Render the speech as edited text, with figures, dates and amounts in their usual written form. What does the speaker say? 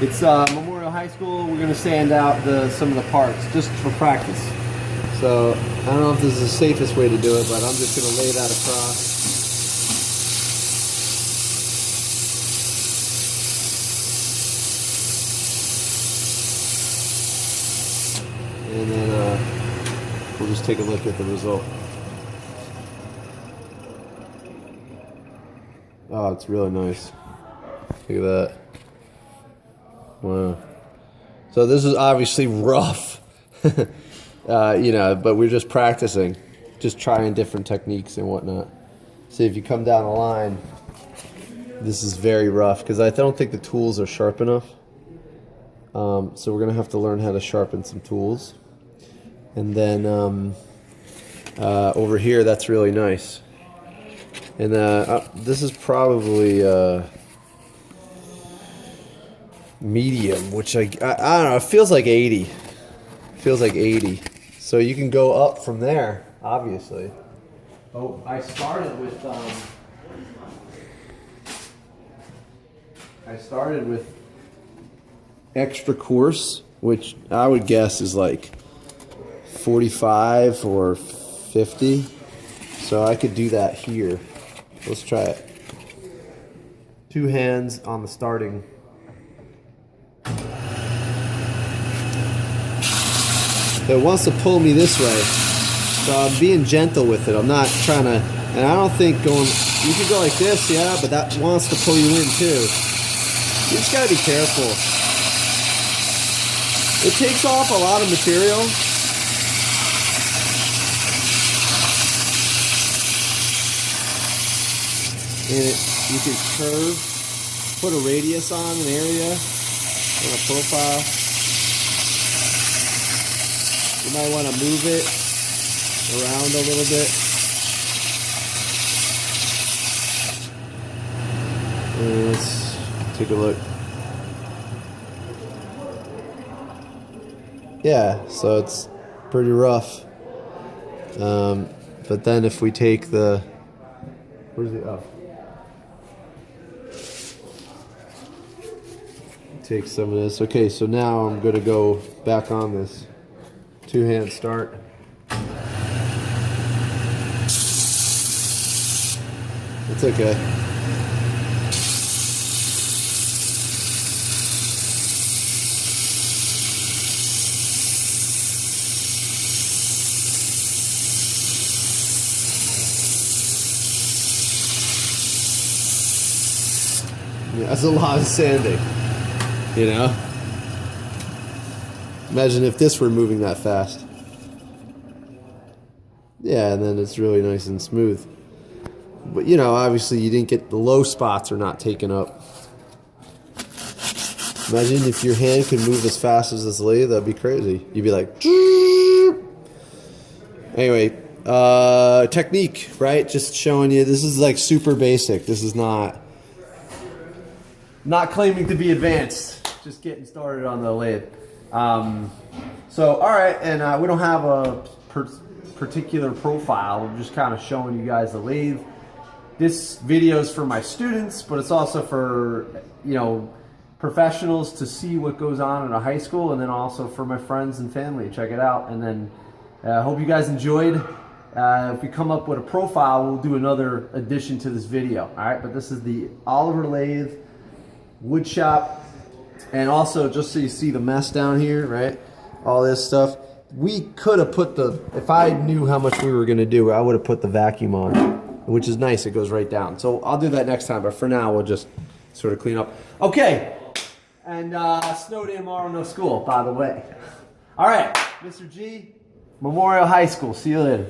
It's Memorial High School. We're gonna sand out some of the parts just for practice. So I don't know if this is the safest way to do it, but I'm just gonna lay that across. And then we'll just take a look at the result. Oh, it's really nice. Look at that. Wow. So this is obviously rough, you know, but we're just practicing, just trying different techniques and whatnot. See, if you come down the line, this is very rough because I don't think the tools are sharp enough. So we're going to have to learn how to sharpen some tools. And then over here, that's really nice. And this is probably medium, which I don't know, it feels like 80. It feels like 80. So you can go up from there, obviously. Oh, I started with extra coarse, which I would guess is like 45 or 50. So I could do that here. Let's try it. 2 hands on the starting. So it wants to pull me this way. So I'm being gentle with it. I'm not trying to, and I don't think going, you could go like this, yeah, but that wants to pull you in too. You just gotta be careful. It takes off a lot of material. And you can curve, put a radius on an area and a profile. You might want to move it around a little bit. And let's take a look. Yeah, so it's pretty rough. But then if we take the, where's the, oh. Take some of this. Okay, so now I'm going to go back on this. 2-hand start. It's okay. Yeah, that's a lot of sanding. You know? Imagine if this were moving that fast. Yeah, and then it's really nice and smooth. But, you know, obviously you didn't get the low spots are not taken up. Imagine if your hand could move as fast as this lathe, that'd be crazy. You'd be like, anyway, technique, right? Just showing you, this is like super basic. This is not claiming to be advanced. Just getting started on the lathe. So, all right, and we don't have a particular profile. I'm just kind of showing you guys the lathe. This video is for my students, but it's also for, you know, professionals to see what goes on in a high school, and then also for my friends and family to check it out. And then I hope you guys enjoyed. If we come up with a profile, we'll do another addition to this video. All right, but this is the Oliver Lathe wood shop. And also, just so you see the mess down here, right? All this stuff. We could have put if I knew how much we were going to do, I would have put the vacuum on, which is nice. It goes right down. So I'll do that next time. But for now, we'll just sort of clean up. Okay. And snow day tomorrow, no school, by the way. All right. Mr. G, Memorial High School. See you later.